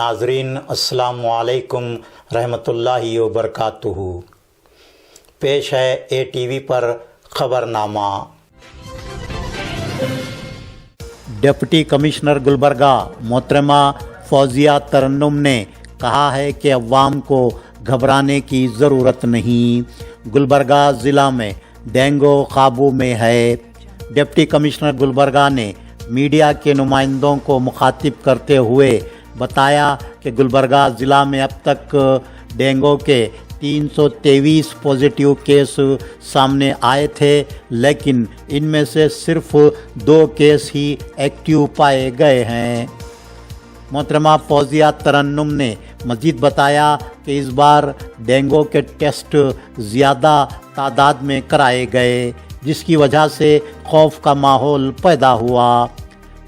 नाजरीन अस्सलाम वालेकुम रहमतुल्लाहि व बरकातुहू। पेश है ATV पर खबरनामा। डिप्टी कमिश्नर गुलबर्गा मोहतरमा फौजिया तरन्नुम ने कहा है कि अवाम को घबराने की ज़रूरत नहीं, गुलबर्गा ज़िला में डेंगू काबू में है। डिप्टी कमिश्नर गुलबर्गा ने मीडिया के नुमाइंदों को मुखातिब करते हुए बताया कि गुलबर्गा ज़िला में अब तक डेंगू के 323 पॉजिटिव केस सामने आए थे, लेकिन इनमें से सिर्फ 2 केस ही एक्टिव पाए गए हैं। मोहतरमा फौजिया तरन्नुम ने मज़ीद बताया कि इस बार डेंगू के टेस्ट ज़्यादा तादाद में कराए गए, जिसकी वजह से खौफ का माहौल पैदा हुआ।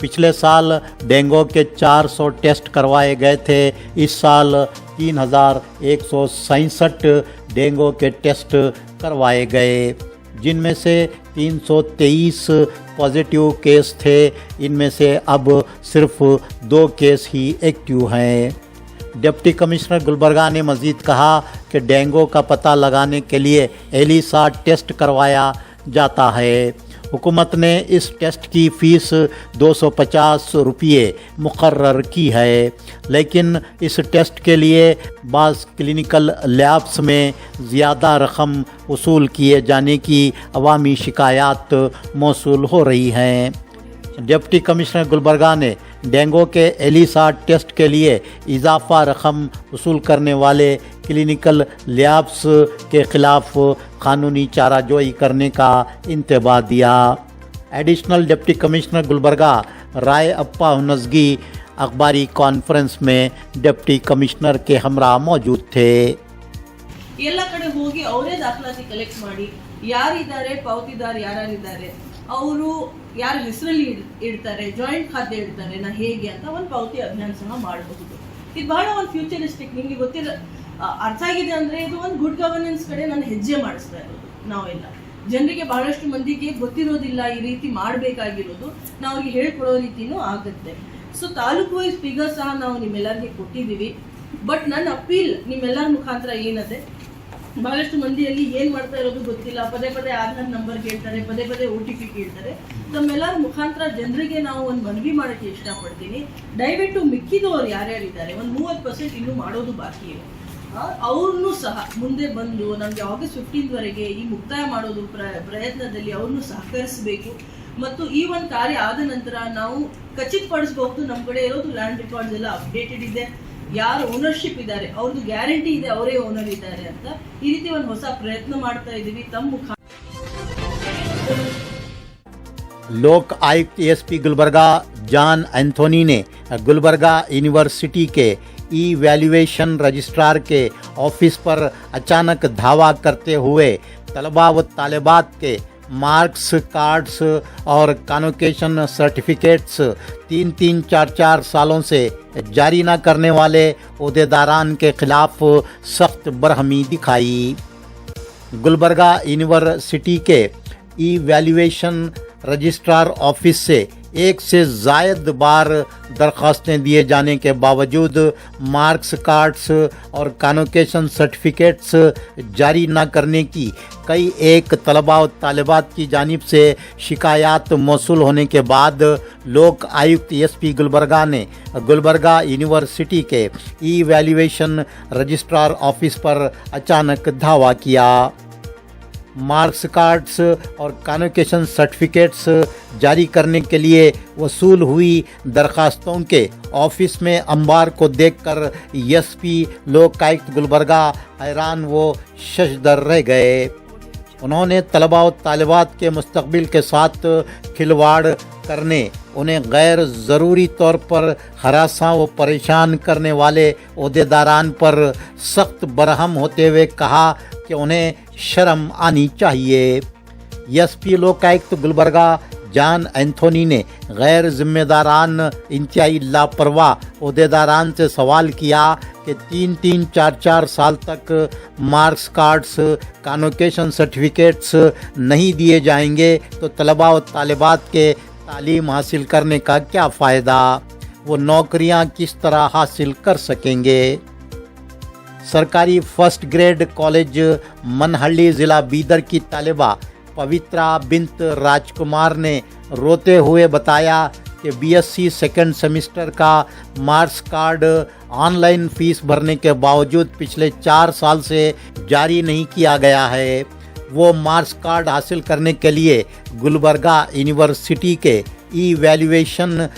पिछले साल डेंगू के 400 टेस्ट करवाए गए थे, इस साल 3167 डेंगू के टेस्ट करवाए गए, जिनमें से 323 पॉजिटिव केस थे। इनमें से अब सिर्फ 2 केस ही एक्टिव हैं। डिप्टी कमिश्नर गुलबर्गा ने मज़ीद कहा कि डेंगू का पता लगाने के लिए एलिसा टेस्ट करवाया जाता है। हुकूमत ने इस टेस्ट की फ़ीस 250 रुपये मुकर्रर की है, लेकिन इस टेस्ट के लिए बाज़ क्लिनिकल लैब्स में ज़्यादा रकम वसूल किए जाने की अवामी शिकायत मौसूल हो रही हैं। डिप्टी कमिश्नर गुलबर्गा ने डेंगू के एलिसा टेस्ट के लिए इजाफा रकम वसूल करने वाले क्लिनिकल लैब्स के ख़िलाफ़ कानूनी चाराजोई करने का इंतबाह दिया। एडिशनल डिप्टी कमिश्नर गुलबर्गा राय अप्पा हुनज़गी अखबारी कॉन्फ्रेंस में डिप्टी कमिश्नर के हमरा मौजूद थे। ಎಲ್ಲ ಕಡೆ ಹೋಗಿ ಅವರೇ ದಾಖಲಾತಿ ಕಲೆಕ್ಟ್ ಮಾಡಿ ಯಾರಿದ್ದಾರೆ ಪಾವತಿದಾರ ಯಾರಿದ್ದಾರೆ ಅವರು ಯಾರ ಹೆಸರಲ್ಲಿ ಇಡ್ತಾರೆ, ಜಾಯಿಂಟ್ ಖಾತೆ ಇಡ್ತಾರೆ ನಾ ಹೇಗೆ ಅಂತ ಒಂದು ಪಾವತಿ ಅಭಿಯಾನ ಸಹ ಮಾಡಬಹುದು। ಇದು ಬಹಳ ಒಂದು ಫ್ಯೂಚರಿಸ್ಟಿಕ್, ನಿಮಗೆ ಅರ್ಥ ಆಗಿದೆ ಅಂದ್ರೆ ಇದು ಒಂದು ಗುಡ್ ಗವರ್ನೆನ್ಸ್ ಕಡೆ ನಾನು ಹೆಜ್ಜೆ ಮಾಡಿಸ್ತಾ ಇರೋದು। ನಾವೆಲ್ಲ ಜನರಿಗೆ ಬಹಳಷ್ಟು ಮಂದಿಗೆ ಗೊತ್ತಿರೋದಿಲ್ಲ ಈ ರೀತಿ ಮಾಡಬೇಕಾಗಿರೋದು, ನಾವು ಅವ್ರಿಗೆ ಹೇಳ್ಕೊಡೋ ರೀತಿನೂ ಆಗುತ್ತೆ। ಸೊ ತಾಲೂಕು ವೈಸ್ ಫಿಗರ್ ಸಹ ನಾವು ನಿಮ್ಮೆಲ್ಲರಿಗೆ ಕೊಟ್ಟಿದ್ದೀವಿ। ಬಟ್ ನನ್ನ ಅಪೀಲ್ ನಿಮ್ಮೆಲ್ಲರ ಮುಖಾಂತರ ಏನದೆ, ಬಹಳಷ್ಟು ಮಂದಿಯಲ್ಲಿ ಏನ್ ಮಾಡ್ತಾ ಇರೋದು ಗೊತ್ತಿಲ್ಲ, ಪದೇ ಪದೇ ಆಧಾರ್ ನಂಬರ್ ಕೇಳ್ತಾರೆ, ಪದೇ ಪದೇ OTP ಕೇಳ್ತಾರೆ। ನಮ್ಮೆಲ್ಲರ ಮುಖಾಂತರ ಜನರಿಗೆ ನಾವು ಒಂದು ಮನವಿ ಮಾಡೋಕ್ಕೆ ಇಷ್ಟಪಡ್ತೀನಿ, ದಯವಿಟ್ಟು ಮಿಕ್ಕಿದವರು ಯಾರ್ಯಾರಿದ್ದಾರೆ ಒಂದು 30% ಇನ್ನೂ ಮಾಡೋದು ಬಾಕಿ ಇದೆ, ಅವ್ರನ್ನೂ ಸಹ ಮುಂದೆ ಬಂದು ನಮಗೆ ಆಗಸ್ಟ್ 15 ವರೆಗೆ ಈ ಮುಕ್ತಾಯ ಮಾಡೋದು ಪ್ರಯತ್ನದಲ್ಲಿ ಅವ್ರನ್ನೂ ಸಹಕರಿಸಬೇಕು। ಮತ್ತು ಈ ಒಂದು ಕಾರ್ಯ ಆದ ನಂತರ ನಾವು ಖಚಿತಪಡಿಸಬಹುದು ನಮ್ಮ ಕಡೆ ಇರೋದು ಲ್ಯಾಂಡ್ ರೆಕಾರ್ಡ್ಸ್ ಎಲ್ಲ ಅಪ್ಡೇಟೆಡ್ ಇದೆ, ಯಾರು ಓನರ್ಶಿಪ್ ಇದ್ದಾರೆ ಅವ್ರದ್ದು ಗ್ಯಾರಂಟಿ ಇದೆ, ಅವರೇ ಓನರ್ ಇದ್ದಾರೆ ಅಂತ ಈ ರೀತಿ ಒಂದು ಹೊಸ ಪ್ರಯತ್ನ ಮಾಡ್ತಾ ಇದ್ದೀವಿ ತಮ್ಮ ಮುಖಾಂತರ। लोक आयुक्त ASP गुलबर्गा जॉन एंथोनी ने गुलबर्गा यूनिवर्सिटी के ई-वैल्यूएशन रजिस्ट्रार के ऑफिस पर अचानक धावा करते हुए तलबा व तालिबात के मार्क्स, कार्ड्स और कॉन्वोकेशन सर्टिफिकेट्स 3-4 सालों से जारी न करने वाले ओहदेदारान के खिलाफ सख्त बरहमी दिखाई। गुलबर्गा यूनिवर्सिटी के ई-वैल्यूएशन रजिस्ट्रार ऑफिस से 1 से ज़ायद बार दरख्वास्तें दिए जाने के बावजूद मार्क्स, कार्ड्स और कॉन्वोकेशन सर्टिफिकेट्स जारी न करने की कई एक तलबा और तालिबात की जानिब से शिकायत मौसूल होने के बाद लोक आयुक्त ASP गुलबर्गा ने गुलबर्गा यूनिवर्सिटी के ई-वैल्यूएशन रजिस्ट्रार ऑफिस पर अचानक धावा किया। मार्क्स, कार्ड्स और कॉन्वोकेशन सर्टिफिकेट्स जारी करने के लिए वसूल हुई दरखास्तों के ऑफिस में अंबार को देखकर ASP लोकायुक्त गुलबर्गा हैरान व शशदर रह गए। उन्होंने तलबा और तालिबात के मुस्तकबिल के साथ खिलवाड़ करने, उन्हें गैर ज़रूरी तौर पर हरासा व परेशान करने वाले ओहदेदारान पर सख्त बरहम होते हुए कहा कि उन्हें शर्म आनी चाहिए। ASP Lokayukta Gulbarga John Anthony ने गैर जिम्मेदारान इंतहाई लापरवाह ओहदेदारान से सवाल किया कि 3-4 साल तक मार्क्स, कार्ड्स, कॉन्वोकेशन सर्टिफिकेट्स नहीं दिए जाएंगे तो तलबा और तालिबात के तालीम हासिल करने का क्या फ़ायदा। वो नौकरियां किस तरह हासिल कर सकेंगे। सरकारी फर्स्ट ग्रेड कॉलेज मनहल्ली ज़िला बीदर की तालिबा पवित्रा बिन्त राजकुमार ने रोते हुए बताया कि बीएससी सेकंड सेमेस्टर का मार्क्स कार्ड ऑनलाइन फीस भरने के बावजूद पिछले 4 साल से जारी नहीं किया गया है। वो मार्क्स कार्ड हासिल करने के लिए गुलबर्गा यूनिवर्सिटी के ई-वैल्यूएशन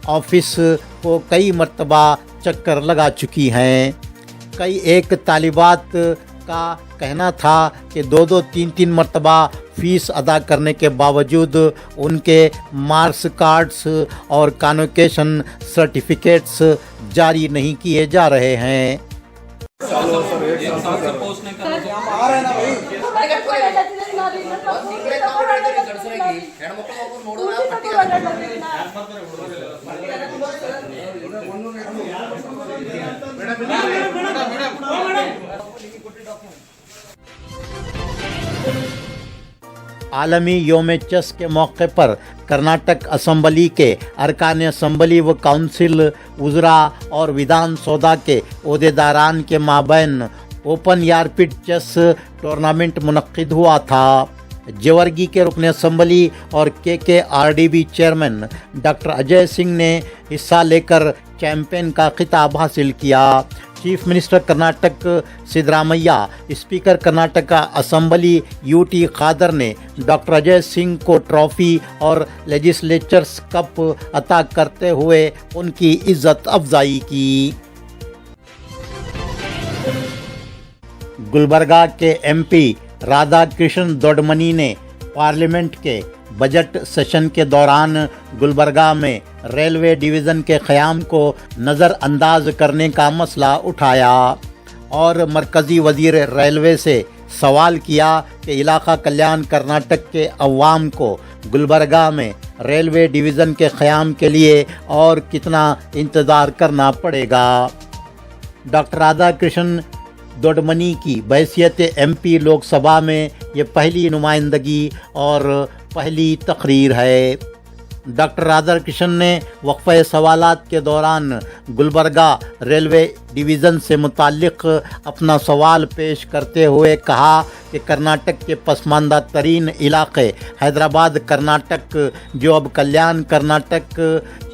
ऑफिस को कई मर्तबा चक्कर लगा चुकी हैं। कई एक तालिबात का कहना था कि 2-3 मर्तबा फ़ीस अदा करने के बावजूद उनके मार्क्स कार्ड्स और कॉन्वोकेशन सर्टिफिकेट्स जारी नहीं किए जा रहे हैं। आलमी योम चेस के मौके पर कर्नाटक असम्बली के अरकान असम्बली व काउंसिल उज़रा और विधान सौदा के ओहदेदारान के माबैन ओपन यारपिट चेस टूर्नामेंट मुनक्किद हुआ था। जेवर्गी के रुकन असम्बली और KKRDB chairman doctor Ajay Singh ने हिस्सा लेकर चैंपियन का खिताब हासिल किया। Chief minister Karnataka Siddaramaiah, speaker Karnataka assembly UT खादर ने डॉक्टर अजय सिंह को ट्रॉफी और लेजिस्लेचर्स कप अता करते हुए उनकी इज्जत अफजाई की। गुलबर्गा के MP राधा कृष्ण दोडमनी ने पार्लियामेंट के बजट सेशन के दौरान गुलबर्गा में रेलवे डिवीज़न के क़याम को नज़रअंदाज करने का मसला उठाया और मरकज़ी वज़ीर रेलवे से सवाल किया कि इलाक़ा कल्याण कर्नाटक के अवाम को गुलबर्गा में रेलवे डिवीज़न के क़याम के लिए और कितना इंतज़ार करना पड़ेगा। डॉक्टर राधा कृष्ण दोडमनी की बहैसियत MP लोकसभा में ये पहली नुमाइंदगी और पहली तकरीर है। डॉक्टर राधा कृष्ण ने वक्फ़े सवालात के दौरान गुलबर्गा रेलवे डिवीज़न से मुताल्लिक़ अपना सवाल पेश करते हुए कहा कि कर्नाटक के पसमानदा तरीन इलाक़े हैदराबाद कर्नाटक, जो अब कल्याण कर्नाटक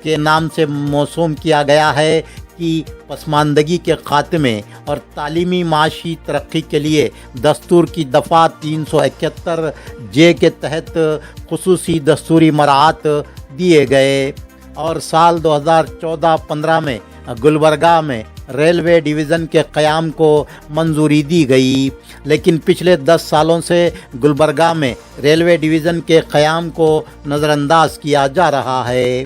के नाम से मौसूम किया गया है, की पसमानदगी के ख़ात्मे और तालीमी माशी तरक्की के लिए दस्तूर की दफ़ा 371J के तहत खुसूसी दस्तूरी मराहत दिए गए और साल 2014-15 में गुलबर्गा में रेलवे डिवीज़न के क़याम को मंजूरी दी गई। लेकिन पिछले 10 सालों से गुलबर्गा में रेलवे डिवीज़न के क़याम को नज़रअंदाज किया जा रहा है।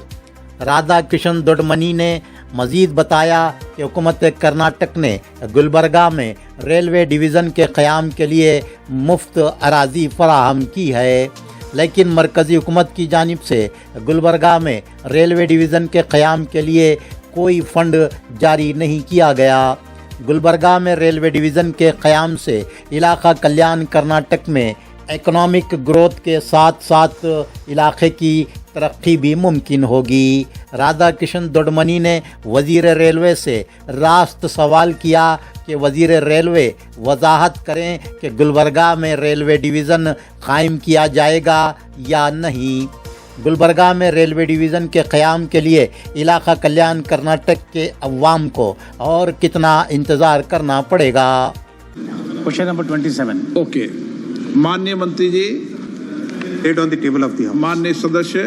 राधा कृष्ण दोडमनी ने मज़ीद बताया कि हुकूमत कर्नाटक ने गुलबर्गा में रेलवे डिवीज़न के क़याम के लिए मुफ्त अराज़ी फराहम की है, लेकिन मरकज़ी हुकूमत की जानिब से गुलबर्गा में रेलवे डिवीज़न के क़याम के लिए कोई फ़ंड जारी नहीं किया गया। गुलबर्गा में रेलवे डिवीज़न के क़याम से इलाक़ा कल्याण कर्नाटक में इकनॉमिक ग्रोथ के साथ साथ इलाक़े की तरक्की भी मुमकिन होगी। राधा कृष्ण दोडमनी ने वज़ीर रेलवे से रास्त सवाल किया कि वज़ीर रेलवे वजाहत करें कि गुलबर्गा में रेलवे डिवीज़न कायम किया जाएगा या नहीं। गुलबर्गा में रेलवे डिवीज़न के क़याम के लिए इलाक़ा कल्याण कर्नाटक के अवाम को और कितना इंतज़ार करना पड़ेगा। Question number 27। ओके, माननीय मंत्री जी, Laid on the table of the House. माननीय सदस्य,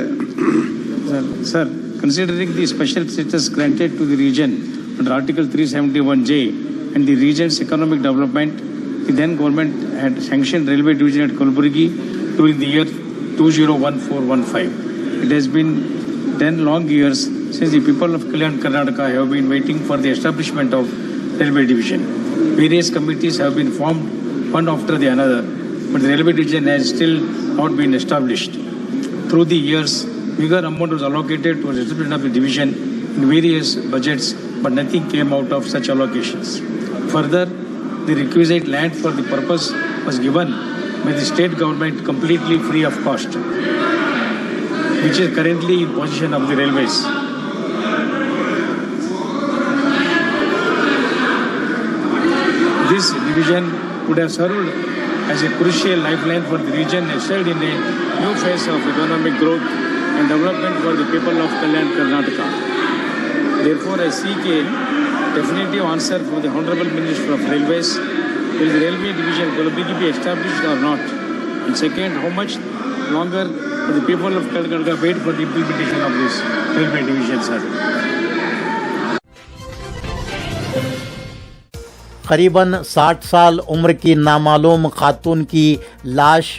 Sir, considering the special status granted to the region under Article 371J and the region's economic development, the then government had sanctioned railway division at Kulburgi during the year 2014-15. It has been 10 long years since the people of Kalyan Karnataka have been waiting for the establishment of railway division. Various committees have been formed one after the another, but the railway division has still not been established. Through the years, bigger amount was allocated towards the establishment of the division in various budgets, but nothing came out of such allocations. Further, the requisite land for the purpose was given by the state government completely free of cost, which is currently in possession of the railways. division would have served as a crucial lifeline for the region, ushered in a new phase of economic growth and development for the people of Kalyan, Karnataka. Therefore, I seek a definitive answer from the Honorable Minister of Railways. Will the railway division Gulbarga be established or not? And second, how much longer will the people of Karnataka wait for the implementation of this railway division, sir? करीबन 60 साल उम्र की नामालूम खातून की लाश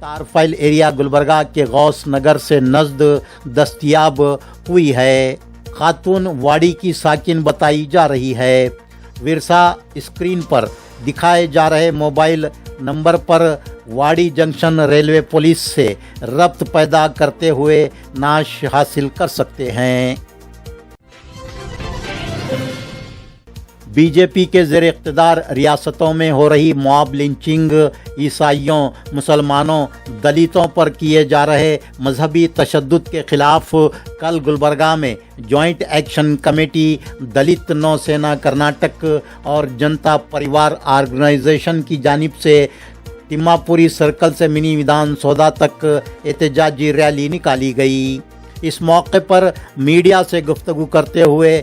तारफाइल area Gulbarga के गौस नगर से नज़द दस्तयाब हुई है। खातून वाड़ी की साकिन बताई जा रही है। विरसा स्क्रीन पर दिखाए जा रहे मोबाइल नंबर पर वाड़ी जंक्शन रेलवे पुलिस से रब्त पैदा करते हुए नाश हासिल कर सकते हैं। बीजेपी के ज़ेर इक़्तिदार रियासतों में हो रही मॉब लिंचिंग, ईसाइयों, मुसलमानों, दलितों पर किए जा रहे मजहबी तशद्दुद के ख़िलाफ़ कल गुलबर्गा में जॉइंट एक्शन कमेटी, दलित नौसेना कर्नाटक और जनता परिवार ऑर्गेनाइजेशन की जानिब से तिम्मापुरी सर्कल से मिनी विधान सौदा तक एहतजाजी रैली निकाली गई। इस मौके पर मीडिया से गुफ्तगू करते हुए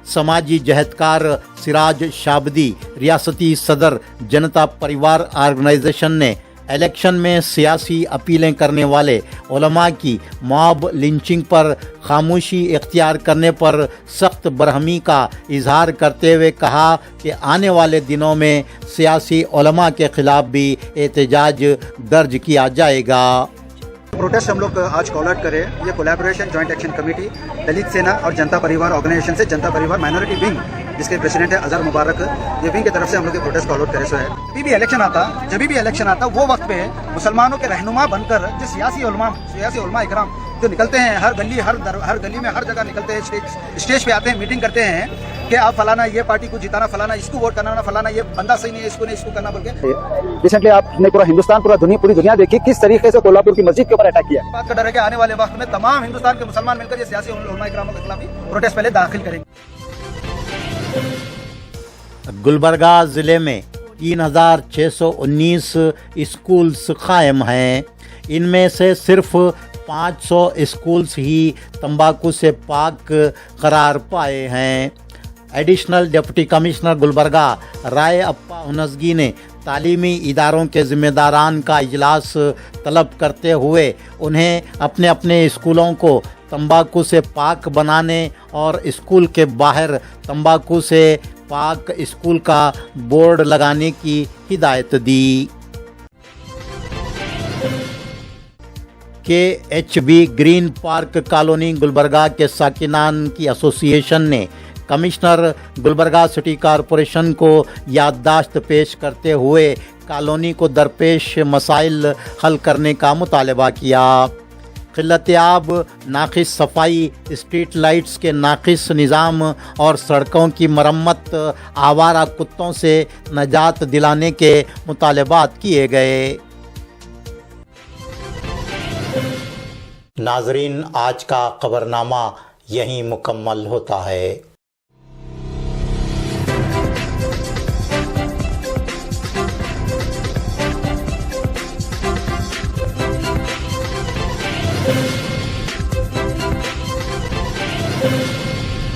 समाजी जहदकार सिराज शाबदी, रियासती सदर जनता परिवार ऑर्गेनाइजेशन ने इलेक्शन में सियासी अपीलें करने वाले उलमा की मॉब लिंचिंग पर खामोशी इख्तियार करने पर सख्त बरहमी का इजहार करते हुए कहा कि आने वाले दिनों में सियासी उलमा के ख़िलाफ़ भी एहतजाज दर्ज किया जाएगा। प्रोटेस्ट हम लोग आज कॉल आउट करें। ये कोलैबोरेशन जॉइंट एक्शन कमेटी दलित सेना और जनता परिवार ऑर्गेनाइजेशन से जनता परिवार माइनॉरिटी विंग, जिसके प्रेसिडेंट है अजहर मुबारक, ये विंग की तरफ से हम लोग ये प्रोटेस्ट कॉल आउट करे। सो है जब भी इलेक्शन आता वो वक्त पे मुसलमानों के रहनुमा बनकर जो सियासी उलमा इकराम जो निकलते हैं, हर गली में हर जगह निकलते हैं, स्टेज पे आते हैं, मीटिंग करते हैं कि आप फलाना ये पार्टी को जिताना, फलाना इसको वोट करना, फलाना ये बंदा सही नहीं है, इसको करना बोल के। रिसेंटली आपने पूरा हिंदुस्तान, पूरी दुनिया देखी किस तरीके से कोल्हापुर की मस्जिद के ऊपर अटैक किया। बात का डर है कि आने वाले वक्त में तमाम हिंदुस्तान के मुसलमान मिलकर ये सियासी उलमा इकरामों के खिलाफ प्रोटेस्ट पहले दाखिल करेंगे। गुलबर्गा ज़िले में 3619 स्कूल्स कायम हैं। इनमें से सिर्फ 500 स्कूल्स ही तंबाकू से पाक करार पाए हैं। एडिशनल डिप्टी कमिश्नर गुलबर्गा राय अप्पा हुनसगी ने तालीमी इदारों के ज़िम्मेदारान का इजलास तलब करते हुए उन्हें अपने अपने स्कूलों को तंबाकू से पाक बनाने और स्कूल के बाहर तंबाकू से पाक स्कूल का बोर्ड लगाने की हिदायत दी। KHB green park colony Gulbarga के साकिनान की एसोसिएशन ने कमिश्नर गुलबर्गा सिटी कॉरपोरेशन को याददाश्त पेश करते हुए कॉलोनी को दरपेश मसाइल हल करने का मुतालबा किया। क़िल्लत-ए-आब, नाक़िस सफाई, स्ट्रीट लाइट्स के नाक़िस निज़ाम और सड़कों की मरम्मत, आवारा कुत्तों से नजात दिलाने के मुतालबात किए गए। नाज़रीन, आज का खबरनामा यहीं मुकम्मल होता है।